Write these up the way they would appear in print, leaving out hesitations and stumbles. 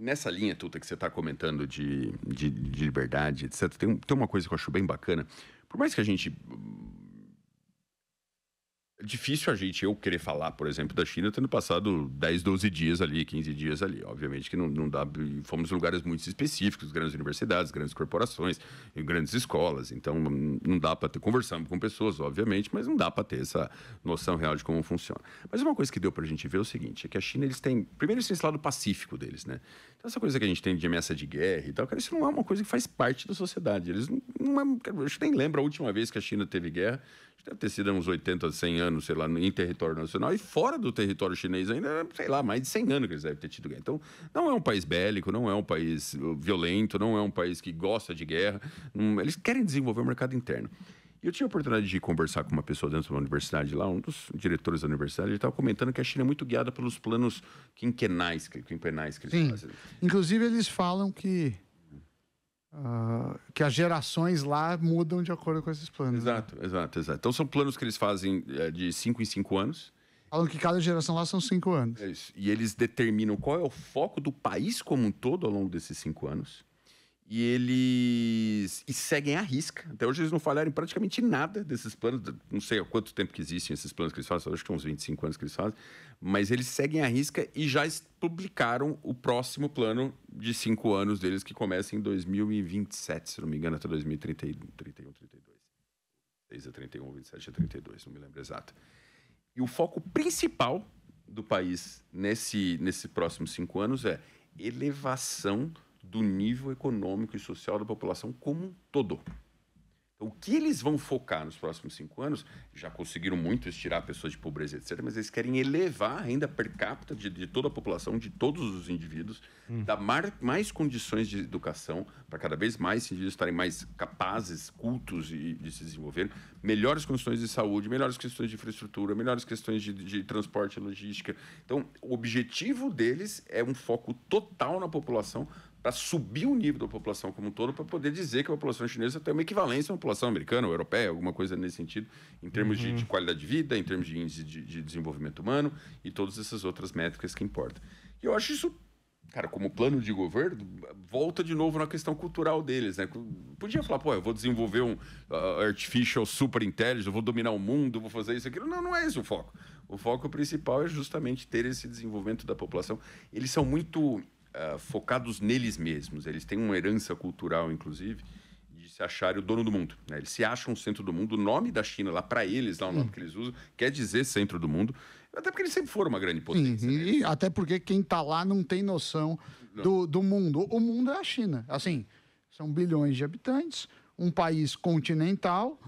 nessa linha, Tuta, que você está comentando de liberdade, etc., tem uma coisa que eu acho bem bacana. Por mais que a gente... É difícil eu querer falar, por exemplo, da China tendo passado 10, 12 dias ali, 15 dias ali. Obviamente que não dá... Fomos em lugares muito específicos, grandes universidades, grandes corporações, grandes escolas. Então, não dá para ter... Conversando com pessoas, obviamente, mas não dá para ter essa noção real de como funciona. Mas uma coisa que deu para a gente ver é o seguinte, é que a China, eles têm... Primeiro, eles têm esse lado pacífico deles, né? Então, essa coisa que a gente tem de ameaça de guerra e tal, cara, isso não é uma coisa que faz parte da sociedade. Eles não é... Eu nem lembro a última vez que a China teve guerra. Deve ter sido uns 80, 100 anos, sei lá, em território nacional. E fora do território chinês ainda, sei lá, mais de 100 anos que eles devem ter tido guerra. Então, não é um país bélico, não é um país violento, não é um país que gosta de guerra. Eles querem desenvolver o mercado interno. E eu tive a oportunidade de conversar com uma pessoa dentro de uma universidade lá, um dos diretores da universidade, ele estava comentando que a China é muito guiada pelos planos quinquenais que eles fazem. Inclusive, eles falam que as gerações lá mudam de acordo com esses planos. Exato. Então, são planos que eles fazem de 5 em 5 anos. Falam que cada geração lá são 5 anos. É isso. E eles determinam qual é o foco do país como um todo ao longo desses 5 anos. E eles seguem à risca. Até hoje eles não falharam em praticamente nada desses planos. Não sei há quanto tempo que existem esses planos que eles fazem. Acho que uns 25 anos que eles fazem. Mas eles seguem à risca e já publicaram o próximo plano de 5 anos deles, que começa em 2027, se não me engano, até 2031, 32. 6 a 31, 27 a 32, não me lembro exato. E o foco principal do país nesse próximos 5 anos é elevação do nível econômico e social da população como um todo. Então, o que eles vão focar nos próximos 5 anos, já conseguiram muito tirar pessoas de pobreza, etc., mas eles querem elevar a renda per capita de toda a população, de todos os indivíduos, dar mais condições de educação, para cada vez mais indivíduos estarem mais capazes, cultos de se desenvolver, melhores condições de saúde, melhores questões de infraestrutura, melhores questões de transporte e logística. Então, o objetivo deles é um foco total na população, para subir o nível da população como um todo, para poder dizer que a população chinesa tem uma equivalência à população americana ou europeia, alguma coisa nesse sentido, em termos de qualidade de vida, em termos de índice de desenvolvimento humano e todas essas outras métricas que importam. E eu acho isso, cara, como plano de governo, volta de novo na questão cultural deles, né? Podia falar, eu vou desenvolver um artificial super intelligence, eu vou dominar o mundo, vou fazer isso, aquilo. Não é esse o foco. O foco principal é justamente ter esse desenvolvimento da população. Eles são muito... focados neles mesmos. Eles têm uma herança cultural, inclusive, de se acharem o dono do mundo, né? Eles se acham o centro do mundo. O nome da China, lá para eles, lá o nome que eles usam, quer dizer centro do mundo. Até porque eles sempre foram uma grande potência. Sim, e até porque quem está lá não tem noção do mundo. O mundo é a China. Assim, são bilhões de habitantes, um país continental.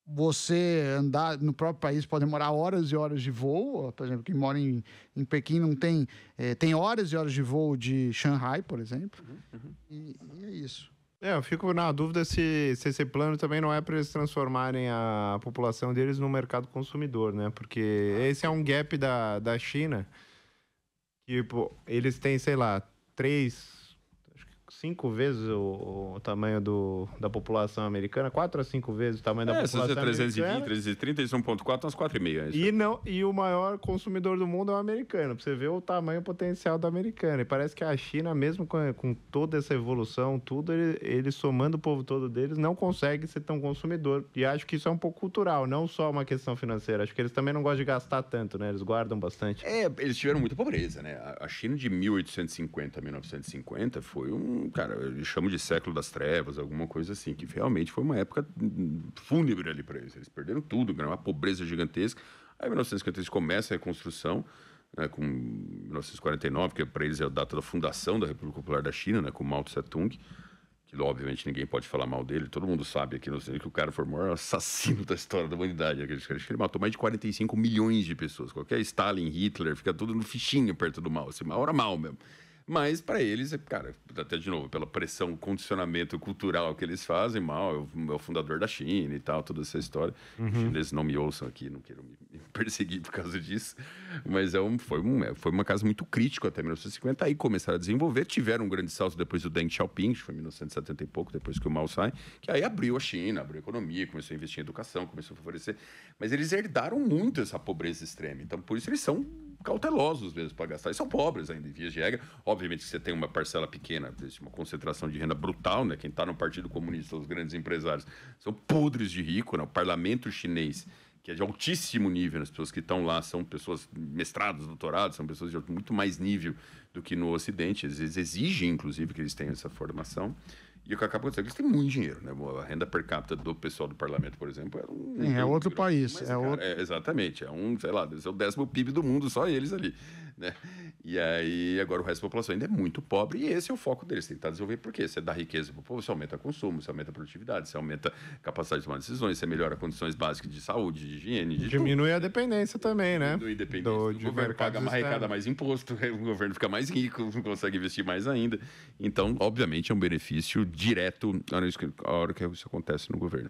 Você andar no próprio país pode demorar horas e horas de voo. Por exemplo, quem mora em Pequim não tem... tem horas e horas de voo de Shanghai, por exemplo. E é isso. Eu fico na dúvida se esse plano também não é para eles transformarem a população deles no mercado consumidor, né? Porque esse é um gap da China. Tipo, eles têm, sei lá, 5 vezes o tamanho da população americana, 4 a 5 vezes o tamanho da população americana. 320, 330, eles são 1.4, umas 4,5. E o maior consumidor do mundo é o americano, pra você ver o tamanho potencial do americano. E parece que a China, mesmo com toda essa evolução, tudo, ele somando o povo todo deles, não consegue ser tão consumidor. E acho que isso é um pouco cultural, não só uma questão financeira. Acho que eles também não gostam de gastar tanto, né? Eles guardam bastante. Eles tiveram muita pobreza, né? A China de 1850 a 1950 foi cara, eu chamo de século das trevas, alguma coisa assim, que realmente foi uma época fúnebre ali para eles. Eles perderam tudo, uma pobreza gigantesca. Aí, em 1950, eles começam a reconstrução, né, com 1949, que para eles é a data da fundação da República Popular da China, né, com Mao Tse-tung, que obviamente ninguém pode falar mal dele, todo mundo sabe aqui no Brasil que o cara foi o maior assassino da história da humanidade. Acho que ele matou mais de 45 milhões de pessoas. Qualquer Stalin, Hitler, fica tudo no fichinho perto do Mao. Assim, Mao era mal mesmo. Mas, para eles, cara, até de novo, pela pressão, condicionamento cultural que eles fazem, Mao é o fundador da China e tal, toda essa história. Os chineses não me ouçam aqui, não queiram me perseguir por causa disso. Mas foi uma casa muito crítica até 1950. Aí começaram a desenvolver, tiveram um grande salto depois do Deng Xiaoping, que foi em 1970 e pouco, depois que o Mao sai, que aí abriu a China, abriu a economia, começou a investir em educação, começou a favorecer. Mas eles herdaram muito essa pobreza extrema. Então, por isso eles são cautelosos mesmo para gastar. E são pobres ainda, em vias de regra. Obviamente que você tem uma parcela pequena, uma concentração de renda brutal, né? Quem está no Partido Comunista, os grandes empresários, são podres de rico, né? O parlamento chinês, que é de altíssimo nível, as pessoas que estão lá são pessoas mestrados, doutorados, são pessoas de muito mais nível do que no Ocidente. Às vezes exigem, inclusive, que eles tenham essa formação. E o que acaba acontecendo é que eles têm muito dinheiro, né? A renda per capita do pessoal do parlamento, por exemplo, é outro país. Mas, exatamente, sei lá, é o 10º PIB do mundo, só eles ali, né? E aí, agora o resto da população ainda é muito pobre, e esse é o foco deles, tentar desenvolver, por quê? Você dá riqueza para o povo, você aumenta o consumo, você aumenta a produtividade, você aumenta a capacidade de tomar decisões, você melhora condições básicas de saúde, de higiene, de diminui a dependência também, né? Diminui a dependência do governo, arrecada mais imposto, o governo fica mais rico, consegue investir mais ainda. Então, obviamente, é um benefício direto a hora que isso acontece no governo.